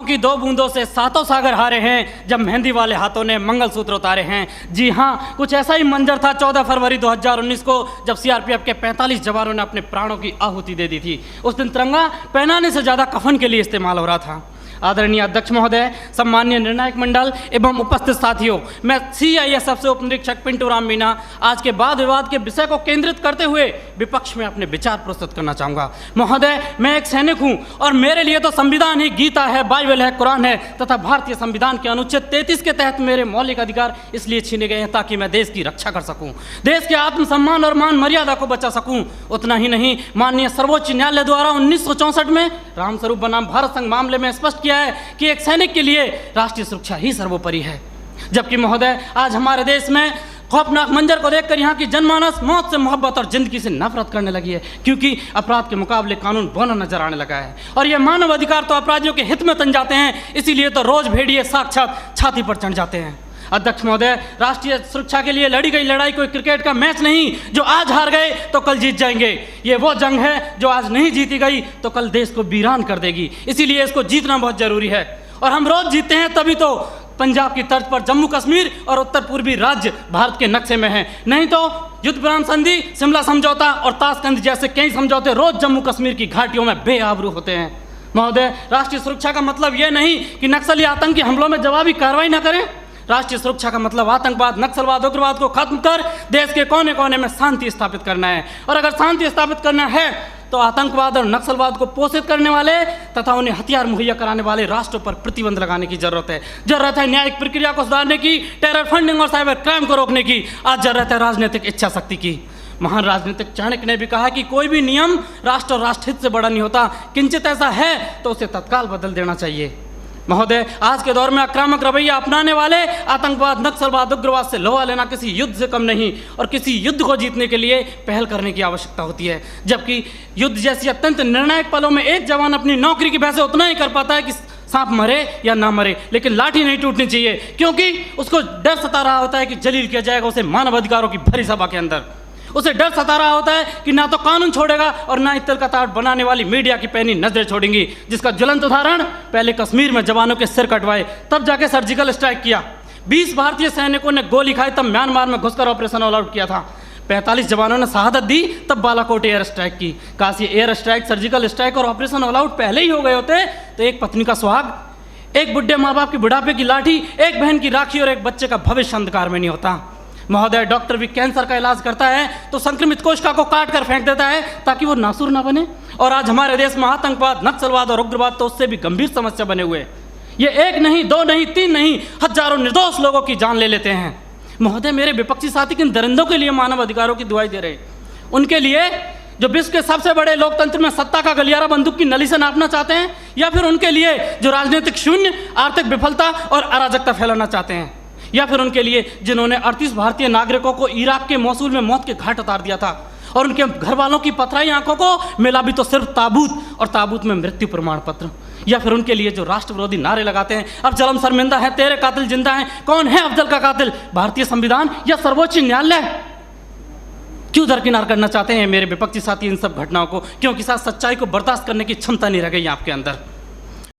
की 2 बूंदों से सातों सागर हारे हैं, जब मेहंदी वाले हाथों ने मंगलसूत्र उतारे हैं। जी हाँ, कुछ ऐसा ही मंजर था 14 फरवरी 2019 को, जब सीआरपीएफ के 45 जवानों ने अपने प्राणों की आहुति दे दी थी। उस दिन तिरंगा पहनाने से ज़्यादा कफन के लिए इस्तेमाल हो रहा था। आदरणीय अध्यक्ष महोदय, सम्मान्य निर्णायक मंडल एवं उपस्थित साथियों, मैं सीआईएसएफ से उपनिरीक्षक पिंटू राम मीना आज के वाद विवाद के विषय को केंद्रित करते हुए विपक्ष में अपने विचार प्रस्तुत करना चाहूँगा। महोदय, मैं एक सैनिक हूँ और मेरे लिए तो संविधान ही गीता है, बाइबल है, कुरान है तथा भारतीय संविधान के अनुच्छेद 33 के तहत मेरे मौलिक अधिकार इसलिए छीने गए हैं ताकि मैं देश की रक्षा कर सकूँ, देश के आत्मसम्मान और मान मर्यादा को बचा सकूँ। उतना ही नहीं, माननीय सर्वोच्च न्यायालय द्वारा 1964 में रामस्वरूप बनाम भारत संघ मामले में स्पष्ट किया है कि एक सैनिक के लिए राष्ट्रीय सुरक्षा ही सर्वोपरि है। जबकि महोदय, आज हमारे देश में खौफनाक मंजर को देखकर यहाँ की जनमानस मौत से मोहब्बत और जिंदगी से नफरत करने लगी है, क्योंकि अपराध के मुकाबले कानून बौना नजर आने लगा है और ये मानव अधिकार तो अपराधियों के हित में तन जाते हैं। इसीलिए तो रोज भेड़िए साक्षात छाती पर चढ़ जाते हैं। अध्यक्ष महोदय, राष्ट्रीय सुरक्षा के लिए लड़ी गई लड़ाई कोई क्रिकेट का मैच नहीं जो आज हार गए तो कल जीत जाएंगे। ये वो जंग है जो आज नहीं जीती गई तो कल देश को वीरान कर देगी। इसीलिए इसको जीतना बहुत जरूरी है और हम रोज जीतते हैं, तभी तो पंजाब की तर्ज पर जम्मू कश्मीर और उत्तर पूर्वी राज्य भारत के नक्शे में हैं। नहीं तो युद्ध विराम संधि, शिमला समझौता और ताशकंद जैसे कई समझौते रोज जम्मू कश्मीर की घाटियों में बेआबरू होते हैं। महोदय, राष्ट्रीय सुरक्षा का मतलब यह नहीं कि नक्सली आतंकी हमलों में जवाबी कार्रवाई न करें। राष्ट्रीय सुरक्षा का मतलब आतंकवाद, नक्सलवाद, उग्रवाद को खत्म कर देश के कोने कोने में शांति स्थापित करना है। और अगर शांति स्थापित करना है तो आतंकवाद और नक्सलवाद को पोषित करने वाले तथा उन्हें हथियार मुहैया कराने वाले राष्ट्रों पर प्रतिबंध लगाने की जरूरत है। जरूरत है न्यायिक प्रक्रिया को सुधारने की, टेरर फंडिंग और साइबर क्राइम को रोकने की। आज जरूरत है राजनीतिक इच्छा शक्ति की। महान राजनीतिक चाणक्य ने भी कहा कि कोई भी नियम राष्ट्र और राष्ट्रहित से बड़ा नहीं होता, किंचित ऐसा है तो उसे तत्काल बदल देना चाहिए। महोदय, आज के दौर में आक्रामक रवैया अपनाने वाले आतंकवाद, नक्सलवाद, उग्रवाद से लोहा लेना किसी युद्ध से कम नहीं और किसी युद्ध को जीतने के लिए पहल करने की आवश्यकता होती है। जबकि युद्ध जैसी अत्यंत निर्णायक पलों में एक जवान अपनी नौकरी की वजह से उतना ही कर पाता है कि सांप मरे या ना मरे, लेकिन लाठी नहीं टूटनी चाहिए, क्योंकि उसको डर सता रहा होता है कि जलील किया जाएगा उसे मानव अधिकारों की भरी सभा के अंदर। उसे डर सता रहा होता है कि ना तो कानून छोड़ेगा और ना ही तिल का ताड़ बनाने वाली मीडिया की पैनी नजरें छोड़ेंगी, जिसका ज्वलंत उदाहरण पहले कश्मीर में जवानों के सिर कटवाए तब जाके सर्जिकल स्ट्राइक किया। 20 भारतीय सैनिकों ने गोली खाई तब म्यांमार में घुसकर ऑपरेशन ऑल आउट किया था। 45 जवानों ने शहादत दी तब बालाकोट एयर स्ट्राइक की। काश ये एयर स्ट्राइक, सर्जिकल स्ट्राइक और ऑपरेशन ऑल आउट पहले ही हो गए होते तो एक पत्नी का सुहाग, एक बुढ़े माँ बाप की बुढ़ापे की लाठी, एक बहन की राखी और एक बच्चे का भविष्य अंधकार में नहीं होता। महोदय, डॉक्टर भी कैंसर का इलाज करता है तो संक्रमित कोशिका को काट कर फेंक देता है ताकि वो नासूर ना बने, और आज हमारे देश में आतंकवाद, नक्सलवाद और उग्रवाद तो उससे भी गंभीर समस्या बने हुए। ये 1 नहीं, 2 नहीं, 3 नहीं, हजारों निर्दोष लोगों की जान ले लेते हैं। महोदय, मेरे विपक्षी साथी किन दरिंदों के लिए मानव अधिकारों की दुहाई दे रहे हैं? उनके लिए जो विश्व के सबसे बड़े लोकतंत्र में सत्ता का गलियारा बंदूक की नली से नापना चाहते हैं, या फिर उनके लिए जो राजनीतिक शून्य, आर्थिक विफलता और अराजकता फैलाना चाहते हैं, या फिर उनके लिए जिन्होंने 38 भारतीय नागरिकों को इराक के मौसूल में मौत के घाट उतार दिया था और उनके घर वालों की पथराई आंखों को मिला भी तो सिर्फ ताबूत और ताबूत में मृत्यु प्रमाण पत्र, या फिर उनके लिए जो राष्ट्र विरोधी नारे लगाते हैं, अब जलम शर्मिंदा है, तेरे कातिल जिंदा हैं, कौन है अफजल का कातिल, भारतीय संविधान या सर्वोच्च न्यायालय? क्यों दरकिनार करना चाहते हैं मेरे विपक्षी साथी इन सब घटनाओं को? क्योंकि साथ सच्चाई को बर्दाश्त करने की क्षमता नहीं रह गई आपके अंदर।